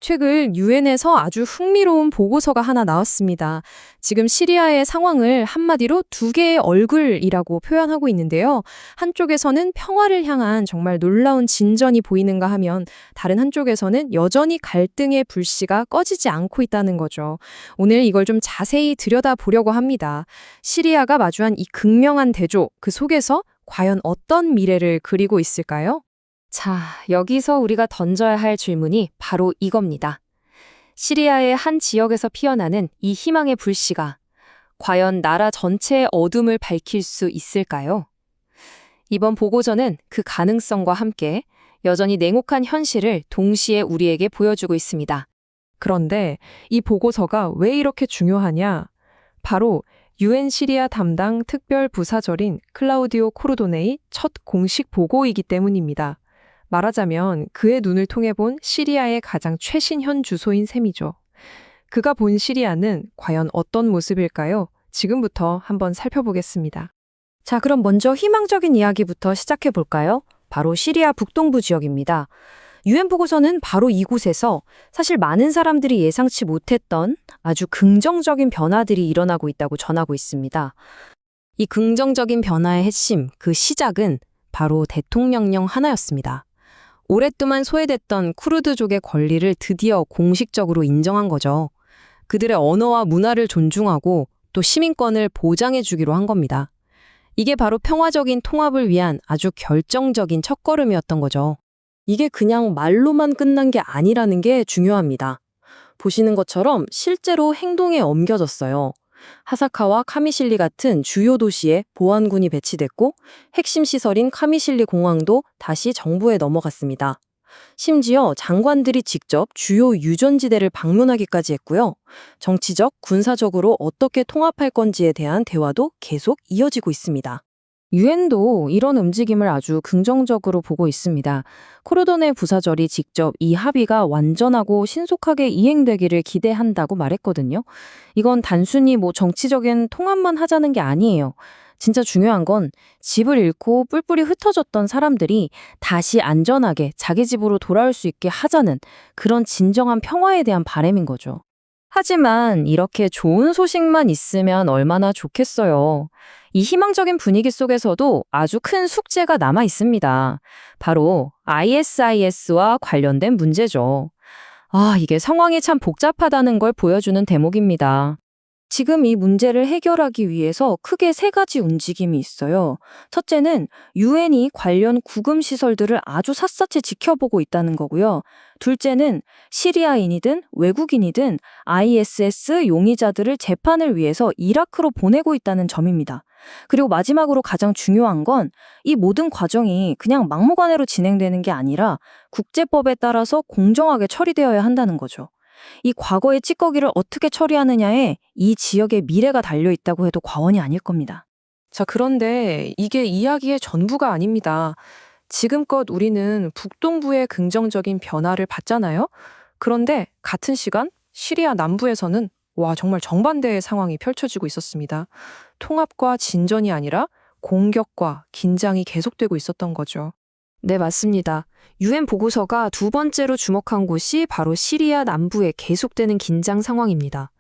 최근 유엔에서 아주 흥미로운 보고서가 하나 나왔습니다. 지금 시리아의 상황을 한마디로 두 개의 얼굴이라고 표현하고 있는데요. 한쪽에서는 평화를 향한 정말 놀라운 진전이 보이는가 하면 다른 한쪽에서는 여전히 갈등의 불씨가 꺼지지 않고 있다는 거죠. 오늘 이걸 좀 자세히 들여다보려고 합니다. 시리아가 마주한 이 극명한 대조, 그 속에서 과연 어떤 미래를 그리고 있을까요? 자, 여기서 우리가 던져야 할 질문이 바로 이겁니다. 시리아의 한 지역에서 피어나는 이 희망의 불씨가 과연 나라 전체의 어둠을 밝힐 수 있을까요? 이번 보고서는 그 가능성과 함께 여전히 냉혹한 현실을 동시에 우리에게 보여주고 있습니다. 그런데 이 보고서가 왜 이렇게 중요하냐? 바로 유엔 시리아 담당 특별 부사절인 클라우디오 코르도네의 첫 공식 보고이기 때문입니다. 말하자면 그의 눈을 통해 본 시리아의 가장 최신 현 주소인 셈이죠. 그가 본 시리아는 과연 어떤 모습일까요? 지금부터 한번 살펴보겠습니다. 자, 그럼 먼저 희망적인 이야기부터 시작해 볼까요? 바로 시리아 북동부 지역입니다. 유엔 보고서는 바로 이곳에서 사실 많은 사람들이 예상치 못했던 아주 긍정적인 변화들이 일어나고 있다고 전하고 있습니다. 이 긍정적인 변화의 핵심, 그 시작은 바로 대통령령 하나였습니다. 오랫동안 소외됐던 쿠르드족의 권리를 드디어 공식적으로 인정한 거죠. 그들의 언어와 문화를 존중하고 또 시민권을 보장해 주기로 한 겁니다. 이게 바로 평화적인 통합을 위한 아주 결정적인 첫걸음이었던 거죠. 이게 그냥 말로만 끝난 게 아니라는 게 중요합니다. 보시는 것처럼 실제로 행동에 옮겨졌어요. 하사카와 카미실리 같은 주요 도시에 보안군이 배치됐고 핵심 시설인 카미실리 공항도 다시 정부에 넘어갔습니다. 심지어 장관들이 직접 주요 유전지대를 방문하기까지 했고요. 정치적, 군사적으로 어떻게 통합할 건지에 대한 대화도 계속 이어지고 있습니다. 유엔도 이런 움직임을 아주 긍정적으로 보고 있습니다. 코르도네 부사절이 직접 이 합의가 완전하고 신속하게 이행되기를 기대한다고 말했거든요. 이건 단순히 정치적인 통합만 하자는 게 아니에요. 진짜 중요한 건 집을 잃고 뿔뿔이 흩어졌던 사람들이 다시 안전하게 자기 집으로 돌아올 수 있게 하자는 그런 진정한 평화에 대한 바람인 거죠. 하지만 이렇게 좋은 소식만 있으면 얼마나 좋겠어요. 이 희망적인 분위기 속에서도 아주 큰 숙제가 남아 있습니다. 바로 ISIS와 관련된 문제죠. 이게 상황이 참 복잡하다는 걸 보여주는 대목입니다. 지금 이 문제를 해결하기 위해서 크게 세 가지 움직임이 있어요. 첫째는 유엔이 관련 구금 시설들을 아주 샅샅이 지켜보고 있다는 거고요. 둘째는 시리아인이든 외국인이든 ISS 용의자들을 재판을 위해서 이라크로 보내고 있다는 점입니다. 그리고 마지막으로 가장 중요한 건 이 모든 과정이 그냥 막무가내로 진행되는 게 아니라 국제법에 따라서 공정하게 처리되어야 한다는 거죠. 이 과거의 찌꺼기를 어떻게 처리하느냐에 이 지역의 미래가 달려있다고 해도 과언이 아닐 겁니다. 자, 그런데 이게 이야기의 전부가 아닙니다. 지금껏 우리는 북동부의 긍정적인 변화를 봤잖아요. 그런데 같은 시간 시리아 남부에서는 정말 정반대의 상황이 펼쳐지고 있었습니다. 통합과 진전이 아니라 공격과 긴장이 계속되고 있었던 거죠. 네, 맞습니다. 유엔 보고서가 두 번째로 주목한 곳이 바로 시리아 남부의 계속되는 긴장 상황입니다.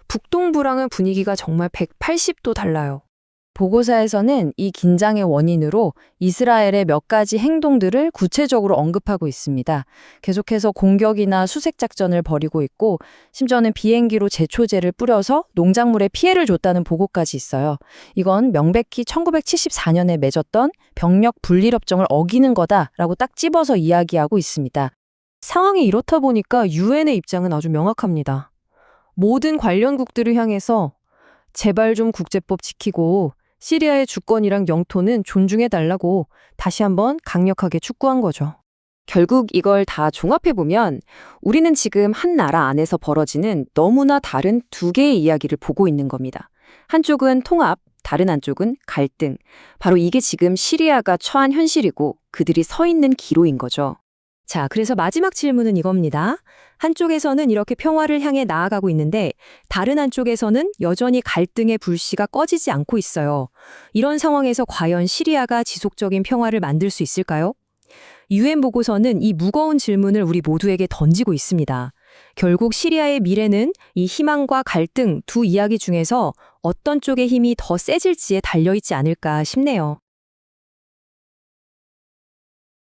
북동부랑은 분위기가 정말 180도 달라요. 보고서에서는 이 긴장의 원인으로 이스라엘의 몇 가지 행동들을 구체적으로 언급하고 있습니다. 계속해서 공격이나 수색 작전을 벌이고 있고 심지어는 비행기로 제초제를 뿌려서 농작물에 피해를 줬다는 보고까지 있어요. 이건 명백히 1974년에 맺었던 병력 분리협정을 어기는 거다라고 딱 집어서 이야기하고 있습니다. 상황이 이렇다 보니까 유엔의 입장은 아주 명확합니다. 모든 관련국들을 향해서 제발 좀 국제법 지키고 시리아의 주권이랑 영토는 존중해달라고 다시 한번 강력하게 촉구한 거죠. 결국 이걸 다 종합해보면 우리는 지금 한 나라 안에서 벌어지는 너무나 다른 두 개의 이야기를 보고 있는 겁니다. 한쪽은 통합, 다른 한쪽은 갈등. 바로 이게 지금 시리아가 처한 현실이고 그들이 서 있는 기로인 거죠. 자, 그래서 마지막 질문은 이겁니다. 한쪽에서는 이렇게 평화를 향해 나아가고 있는데 다른 한쪽에서는 여전히 갈등의 불씨가 꺼지지 않고 있어요. 이런 상황에서 과연 시리아가 지속적인 평화를 만들 수 있을까요? 유엔 보고서는 이 무거운 질문을 우리 모두에게 던지고 있습니다. 결국 시리아의 미래는 이 희망과 갈등 두 이야기 중에서 어떤 쪽의 힘이 더 세질지에 달려있지 않을까 싶네요.